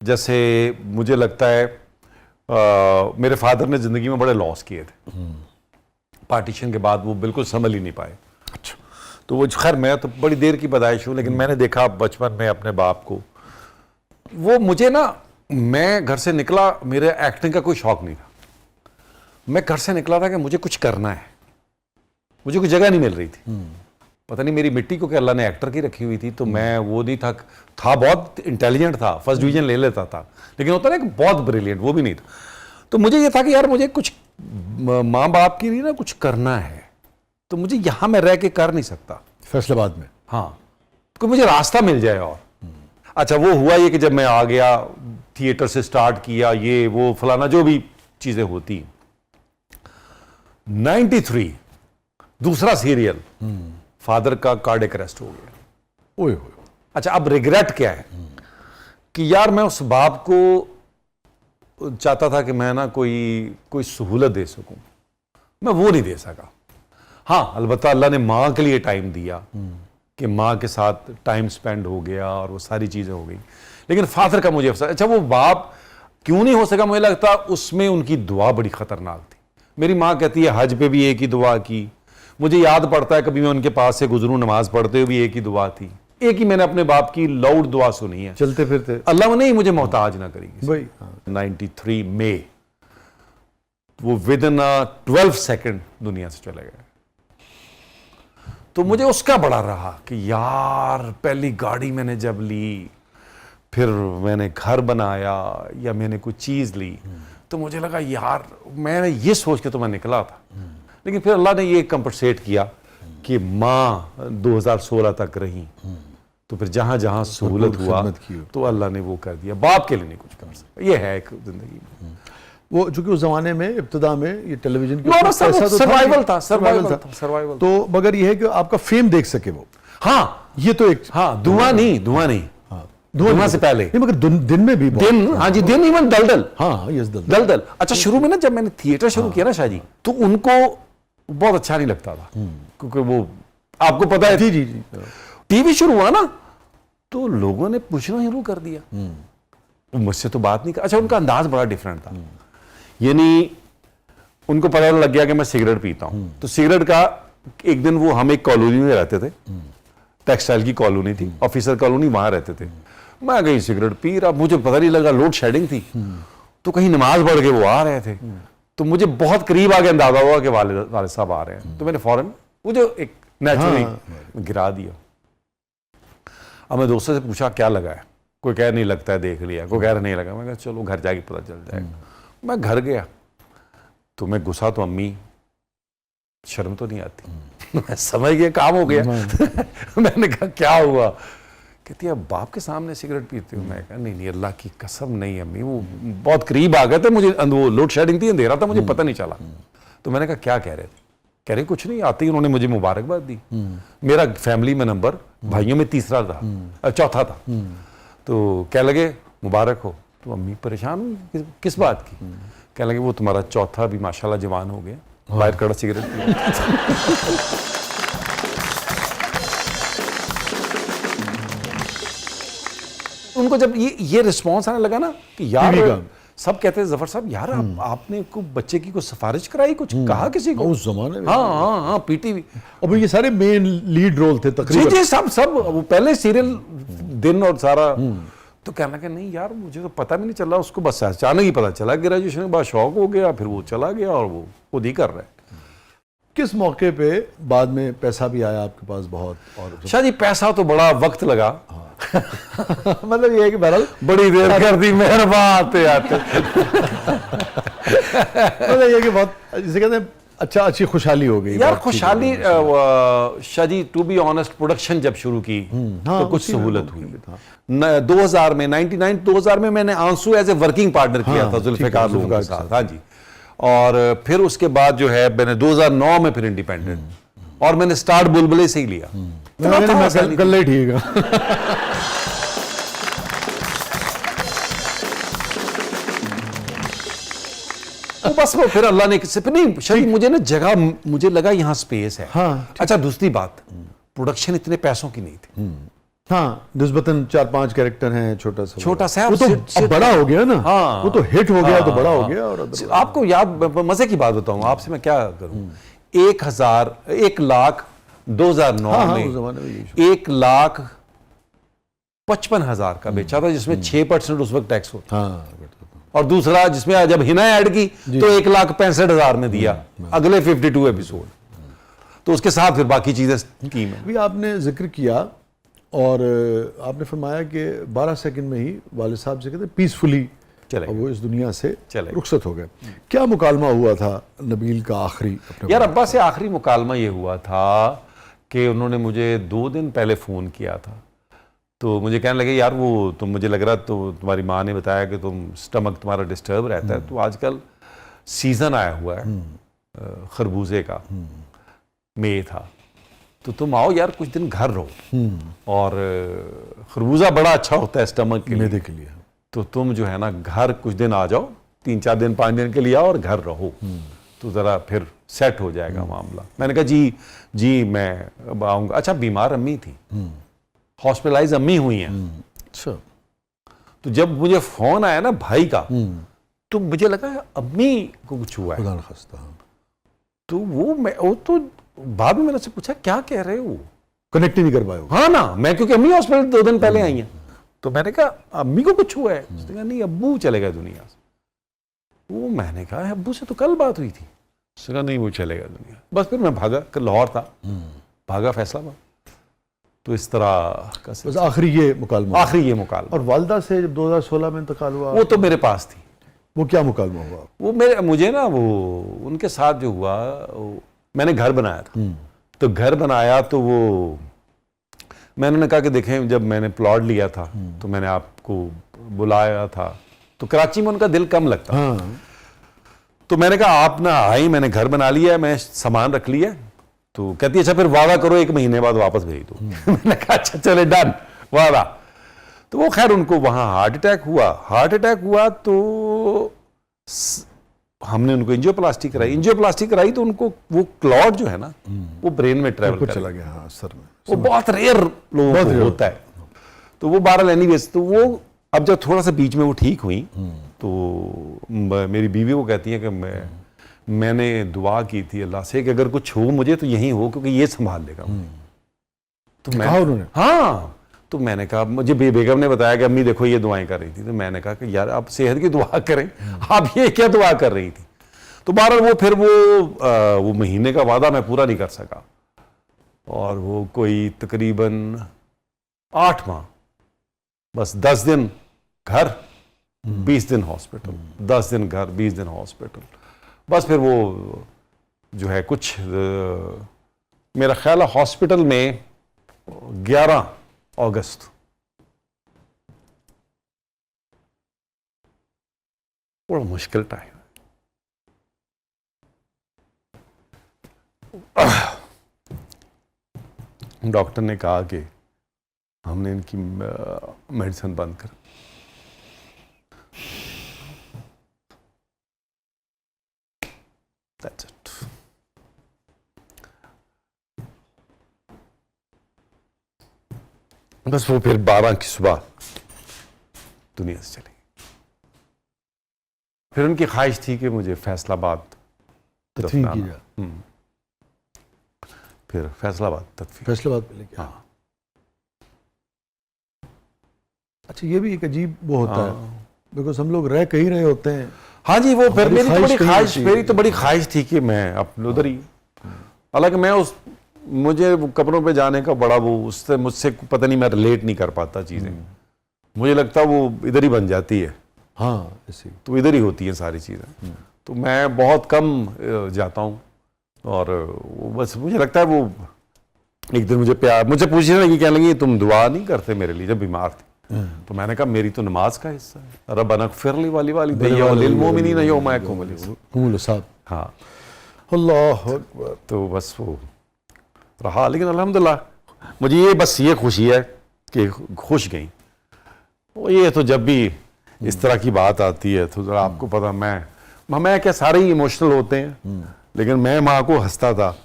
जैसे मुझे लगता है मेरे फादर ने ज़िंदगी में बड़े लॉस किए थे। पार्टीशन के बाद वो बिल्कुल संभल ही नहीं पाए। अच्छा। तो वो खैर मैं तो बड़ी देर की पैदाइश हूँ, लेकिन मैंने देखा बचपन में अपने बाप को। वो मुझे ना, मैं घर से निकला, मेरे एक्टिंग का कोई शौक नहीं था। मैं घर से निकला था कि मुझे कुछ करना है, मुझे कोई जगह नहीं मिल रही थी। पता नहीं मेरी मिट्टी को क्या अल्लाह ने एक्टर की रखी हुई थी, तो मैं वो नहीं था बहुत इंटेलिजेंट था, फर्स्ट डिवीजन ले लेता था, लेकिन होता ना कि बहुत ब्रिलियंट, वो भी नहीं था। तो मुझे ये था कि यार मुझे कुछ माँ बाप के लिए ना कुछ करना है, तो मुझे यहाँ मैं रह के कर नहीं सकता फैसलाबाद में। हाँ, कोई मुझे रास्ता मिल जाए। और अच्छा वो हुआ ये कि जब मैं आ गया, थिएटर से स्टार्ट किया, ये वो फलाना जो भी चीजें होती। 93 दूसरा सीरियल, फादर का कार्डियक अरेस्ट हो गया। ओए होए। अच्छा, अब रिग्रेट क्या है कि यार मैं उस बाप को चाहता था कि मैं ना कोई सहूलत दे सकूं, मैं वो नहीं दे सका। हाँ, अलबत्ता अल्लाह ने माँ के लिए टाइम दिया कि माँ के साथ टाइम स्पेंड हो गया और वो सारी चीज़ें हो गई, लेकिन फादर का मुझे अफसोस। अच्छा, वो बाप क्यों नहीं हो सका, मुझे लगता उसमें उनकी दुआ बड़ी ख़तरनाक थी। मेरी माँ कहती है हज पे भी एक ही दुआ की। मुझे याद पड़ता है कभी मैं उनके पास से गुजरूं, नमाज पढ़ते हुए भी एक ही दुआ थी, एक ही मैंने अपने बाप की लाउड दुआ सुनी है। चलते फिरते अल्लाह ने ही मुझे मोहताज ना करी भाई। 93 में वो विद इन 12 सेकंड दुनिया से चले गए। तो मुझे उसका बड़ा रहा कि यार पहली गाड़ी मैंने जब ली, फिर मैंने घर बनाया या मैंने कोई चीज ली, तो मुझे लगा यार मैंने ये सोच के तो मैं निकला था। लेकिन फिर अल्लाह ने ये कंपनसेट किया कि माँ 2016 तक रही, तो फिर जहां जहां सहूलत हुआ तो अल्लाह ने वो कर दिया। बाप के लिए नहीं कुछ कर सकता, ये है एक जिंदगी में। वो चूंकि उस जमाने में इब्तिदा में ये टेलीविजन की सर्वाइवल था। तो मगर ये है कि आपका फेम देख सके वो। हाँ, ये तो एक धुआं नहीं धुआं से पहले नहीं, मगर दिन में भी दिन, हाँ जी, दिन इवन दलदल। हाँ, यस दलदल। अच्छा, शुरू में ना जब मैंने थिएटर शुरू किया ना शाह जी, तो उनको बहुत अच्छा नहीं लगता था, क्योंकि वो आपको पता है जी। टीवी शुरू हुआ ना तो लोगों ने पूछना शुरू कर दिया, मुझसे तो बात नहीं कर। अच्छा, उनका अंदाज बड़ा डिफरेंट था, यानी उनको पता लग गया कि मैं सिगरेट पीता हूं, तो सिगरेट का एक दिन वो, हम एक कॉलोनी में रहते थे, टेक्सटाइल की कॉलोनी थी, ऑफिसर कॉलोनी, वहां रहते थे। मैं कहीं सिगरेट पी रहा, मुझे पता नहीं लगा, लोड शेडिंग थी, तो कहीं नमाज पढ़ के वो आ रहे थे, तो मुझे बहुत करीब आके अंदाजा हुआ कि वाले साहब आ रहे हैं, तो मैंने फौरन मुझे एक नेचुरली गिरा दिया। अब मैं दोस्तों से पूछा क्या लगा है, कोई कह नहीं लगता है, देख लिया, कोई कह रहा नहीं लगा। मैं कहा चलो घर जाके पता चल जाएगा। मैं घर गया तो मैं घुसा तो अम्मी, शर्म तो नहीं आती, मैं समझ गया काम हो गया। मैंने कहा क्या हुआ, कहती है बाप के सामने सिगरेट पीते हो। मैं कहा नहीं अल्लाह की कसम नहीं अम्मी, वो बहुत करीब आ गए थे, मुझे वो लोड शेडिंग थी, अंधेरा था, मुझे पता नहीं चला। तो मैंने कहा क्या कह रहे थे, कह रहे कुछ नहीं। आते ही उन्होंने मुझे मुबारकबाद दी। मेरा फैमिली में नंबर भाइयों में तीसरा था, चौथा था, तो कह लगे मुबारक हो। तो अम्मी परेशान, किस बात की? कह लगे वो तुम्हारा चौथा भी माशाल्लाह जवान हो गया, बाहर कड़ा सिगरेट पिया। उनको जब ये रिस्पॉन्स आने लगा ना कि यार सब कहते हैं जफर साहब यार आपने को बच्चे की कोई सिफारिश कराई, कुछ कहा किसी को उस जमाने में? हाँ, पीटीवी। और ये सारे मेन लीड रोल थे तकरीबन। जी, सब वो पहले सीरियल दिन और सारा। तो कहना कि नहीं यार मुझे तो पता भी नहीं चला, उसको बस अचानक ही पता चला, ग्रेजुएशन के बाद शौक हो गया, फिर वो चला गया और वो खुद ही कर रहा है। किस मौके पे बाद में पैसा भी आया आपके पास बहुत? और शाह जी पैसा तो बड़ा वक्त लगा। मतलब ये है कि बहरहाल बड़ी देर कर दी, मेहरबान आते मतलब ये कि बहुत जिसे कहते हैं अच्छी खुशहाली हो गई यार। खुशहाली Shah ji, to be honest, production जब शुरू की तो कुछ सहूलत हुई। 2000 में 2000 में मैंने आंसू एज ए वर्किंग पार्टनर किया था जुल्फिकार लोगों के साथ। हाँ जी, और फिर उसके बाद जो है मैंने 2009 में फिर इंडिपेंडेंट, और मैंने स्टार्ट बुलबुले से ही लिया। कल ही ठीक है। वो बस वो फिर अल्लाह ने नहीं शायद मुझे ना जगह, मुझे लगा यहाँ स्पेस है। हाँ, अच्छा, दूसरी बात, प्रोडक्शन इतने पैसों की नहीं थी, हाँ, निस्बतन 4-5 कैरेक्टर हैं, छोटा सा है, वो तो अब बड़ा हो गया ना। हाँ, वो तो हिट हो गया, तो बड़ा हो हाँ, गया। और आपको याद, मजे की बात बताऊं आपसे, मैं क्या करूं, 1,00,000 2009 उस जमाने में में यही 1,55,000 का बेचा था, जिसमें 6% उस वक्त टैक्स होता। हाँ, और दूसरा जिसमें जब हिना ऐड की तो 1,65,000 में दिया, अगले 52 एपिसोड, तो उसके साथ फिर बाकी चीजें की में। अभी आपने जिक्र किया और आपने फरमाया कि 12 सेकंड में ही वालिद साहब से कहते पीसफुली चले वो इस दुनिया से चले रुखसत हो गए। क्या मुकालमा हुआ था नबील का आखिरी अपने यार, अब्बा से आखिरी मुकालमा ये हुआ था कि उन्होंने मुझे 2 दिन पहले फ़ोन किया था, तो मुझे कहने लगे यार वो तुम, मुझे लग रहा तो तुम्हारी माँ ने बताया कि तुम स्टमक तुम्हारा डिस्टर्ब रहता है, तो आजकल सीज़न आया हुआ है खरबूजे का, मई था, तो तुम आओ यार कुछ दिन घर रहो, और खरबूजा बड़ा अच्छा होता है स्टमक के मैदे के लिए, तो तुम जो है ना घर कुछ दिन आ जाओ, 3-4 दिन 5 दिन के लिए आओ और घर रहो, तो ज़रा फिर सेट हो जाएगा मामला। मैंने कहा जी मैं अब आऊँगा। अच्छा, बीमार अम्मी थी, हॉस्पिटलाइज अम्मी हुई हैं। अच्छा, तो जब मुझे फ़ोन आया ना भाई का, तो मुझे लगा अम्मी को कुछ हुआ है, खुदा न खास्ता। तो वो तो बाद में मैंने उससे पूछा क्या कह रहे हो, कनेक्ट ही नहीं कर पाए। हाँ ना, मैं क्योंकि अम्मी हॉस्पिटल 2 दिन पहले आई हैं, तो मैंने कहा अम्मी को कुछ हुआ है, उसने कहा नहीं अब्बू चले गए दुनिया से। वो मैंने कहा अब्बू से तो कल बात हुई थी, उसने कहा नहीं वो चले गए दुनिया। बस फिर मैं भागा, लाहौर था, भागा फैसलाबाद। तो इस तरह का बस आखिरी ये मुकालमा। और वालदा से जब 2016 में इंतकाल हुआ, वो तो मेरे पास थी। वो क्या मुकालमा हुआ? वो मुझे ना वो उनके साथ जो हुआ, मैंने घर बनाया था, तो घर बनाया तो वो मैंने उन्हें कहा कि देखें जब मैंने प्लॉट लिया था तो मैंने आपको बुलाया था, तो कराची में उनका दिल कम लगता। हाँ। तो मैंने कहा आप ना आई, मैंने घर बना लिया है, मैं सामान रख लिया। तो कहती है अच्छा फिर वादा करो 1 महीने बाद वापस भेज दो। मैंने कहा अच्छा चले डन, वादा। तो वो खैर उनको वहाँ हार्ट अटैक हुआ तो हमने उनको एंजियोप्लास्टी कराई तो उनको वो क्लॉट जो है ना वो ब्रेन में ट्रैवल चला गया। हाँ, सर में वो बहुत रेयर लोगों को होता है। तो वो 12 एनीवेज, तो वो अब जब थोड़ा सा बीच में वो ठीक हुई तो मेरी बीवी को कहती है कि मैंने दुआ की थी अल्लाह से कि अगर कुछ हो मुझे तो यही हो, क्योंकि ये संभाल लेगा। तो उन्होंने हाँ, तो मैंने कहा, मुझे बेगम ने बताया कि अम्मी देखो ये दुआएं कर रही थी, तो मैंने कहा कि यार आप सेहत की दुआ करें, आप ये क्या दुआ कर रही थी। तो बहरहाल वो फिर वो महीने का वादा मैं पूरा नहीं कर सका, और वो कोई तकरीबन 8 माह, बस 10 दिन घर 20 दिन हॉस्पिटल, 10 दिन घर 20 दिन हॉस्पिटल। बस फिर वो जो है कुछ मेरा ख्याल है हॉस्पिटल में 11 अगस्त बड़ा मुश्किल टाइम। डॉक्टर ने कहा कि हमने इनकी मेडिसिन बंद कर। That's it. बस वो फिर 12 की सुबह दुनिया से चली। फिर उनकी ख्वाहिश थी कि मुझे फैसलाबाद तदफीन की जाए। फिर फैसलाबाद पे लेके। हाँ। अच्छा, ये भी एक अजीब वो होता है, बिकॉज हम लोग रह कहीं रहे होते हैं। हाँ जी, वो फिर मेरी तो बड़ी हाँ। ख्वाहिश थी कि मैं अपने उधर ही, हालांकि मैं मुझे वो कब्रों पे जाने का बड़ा वो उससे मुझसे पता नहीं, मैं रिलेट नहीं कर पाता चीज़ें। मुझे लगता वो इधर ही बन जाती है। हाँ, ऐसे तो इधर ही होती हैं सारी चीज़ें। तो मैं बहुत कम जाता हूँ, और वो बस मुझे लगता है वो एक दिन मुझे पूछने लगी, कहने लगी तुम दुआ नहीं करते मेरे लिए जब बीमार थे। तो मैंने कहा मेरी तो नमाज का हिस्सा है, रब्बना ग़फ़िरली वालिदैया वलिल मुमिनीना यौमा यक़ूमुल हिसाब। हाँ, अल्लाह अकबर। तो बस वो रहा, लेकिन अल्हम्दुलिल्लाह मुझे ये बस ये खुशी है कि खुश गई। वो ये तो जब भी इस तरह की बात आती है तो ज़रा आपको पता, मैं क्या सारे ही इमोशनल होते हैं, लेकिन मैं माँ को हंसता था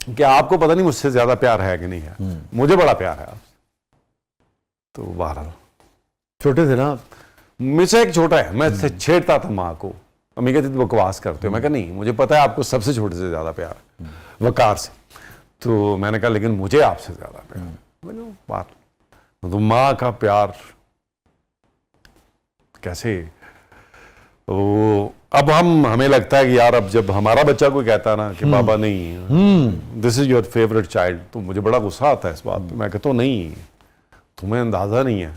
कि आपको पता नहीं मुझसे ज़्यादा प्यार है कि नहीं है। मुझे बड़ा प्यार है आपसे, तो बहरहाल छोटे थे ना आप? मुझसे एक छोटा है, मैं छेड़ता था माँ को, अम्मी कहती थी बकवास करते हो। मैं कहा नहीं, मुझे पता है आपको सबसे छोटे से ज़्यादा प्यार है, वकार से। तो मैंने कहा लेकिन मुझे आपसे ज़्यादा प्यार है। मैंने बात, तो माँ का प्यार कैसे, वो अब हमें लगता है कि यार अब जब हमारा बच्चा कोई कहता है ना कि बाबा नहीं this is your favourite child, तो मुझे बड़ा गुस्सा आता है इस बात पे। मैं कहता हूँ नहीं, तुम्हें अंदाजा नहीं है